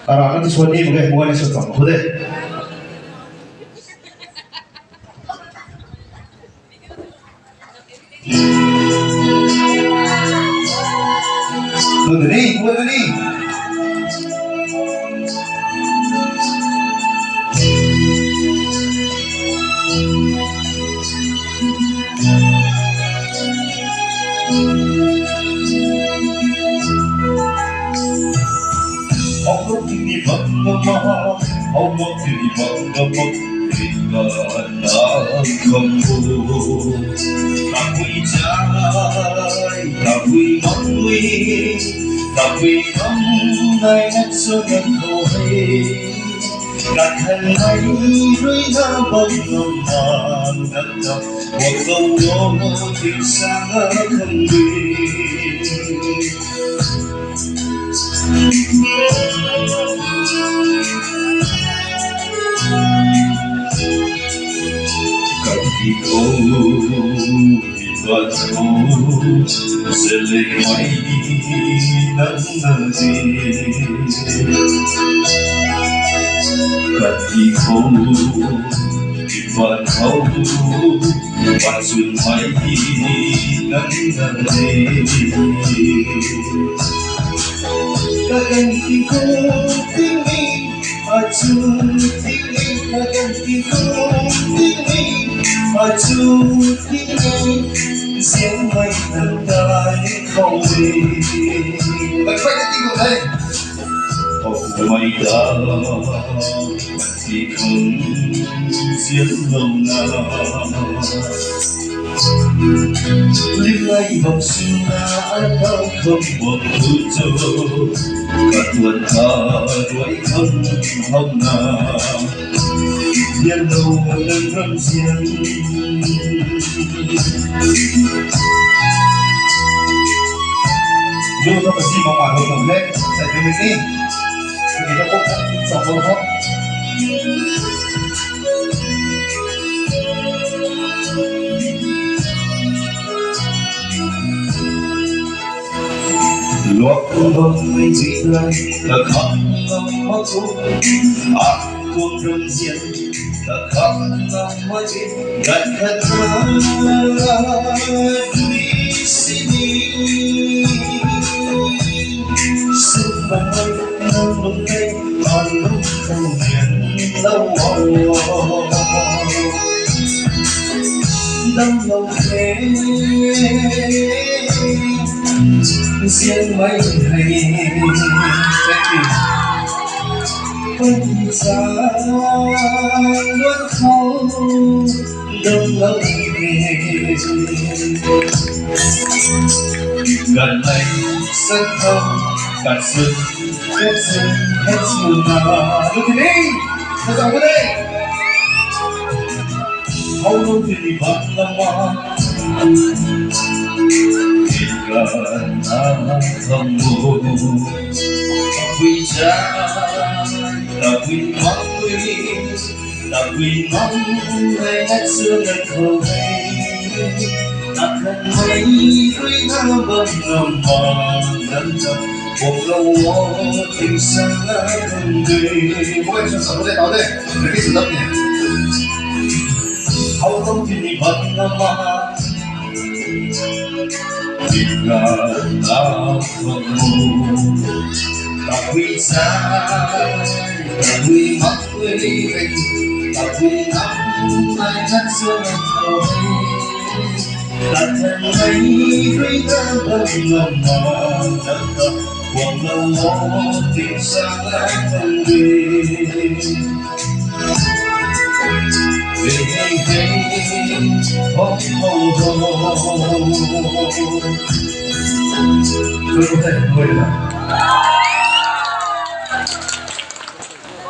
Kailangan ito suwadi mo kayo buwan sa tamo. Hude. Huwag ni. Ako tinibang-namang, ako tinibang-namang, pinanang kampo. Ako'y jay, ako'y mangwi, ako'y mamay nagsunod ko'y kakanay ro'y nabang naman nagdang huwag kawotin sa kambi. Kaki ko, ibat ko, sila'y may nanansin. Kaki ko, ibat ko, patsun may nanansin. Kaganti ko tingin, patsun tingin, kaganti ko tingin, patsun tingin, siyang may nagdahil kawin. Magpagdating ko tayo. Ako may pati kong siyang na. Limay magsunaan ang kambang puto, katuan kadway kang hamna. Yalaw ng ramsyan. Dulu ka pasti memahami komplek, saya pilih ini. Kita kok sama kok. Luộc bông mây dịu lại, ta khóc ngâm mơ cô. Aku ramzian, ta khóc ngâm mơ cô. Gạt gạt di sini. Sebagai nembeng malu kemudian lawa đâm lòng thế riêng mấy hay vẫn xa luôn không đâm lòng gần đây rất không cả sự hết sự mà lúc này sao dòng cái đây hầu luôn thì vẫn là mà chỉ cần ta không buồn vì cha ta vì mong quy ta vì mong ngày hết xưa ngày khổ ta cần mấy đôi ta vẫn nằm mà nằm một lâu tình xa gần người. Mỗi người trong sống đây đó đây, để cái sự tập nhỉ. Hầu không thì mình vẫn nằm mà vì là ta không muốn ta quy xa ta quy mắc quy tình ta quy nắm ai chắc xưa ngày khổ ta thân mấy đôi ta vẫn nằm mà nằm quăng lâu tình xa gần người. Tôi có thể ngồi được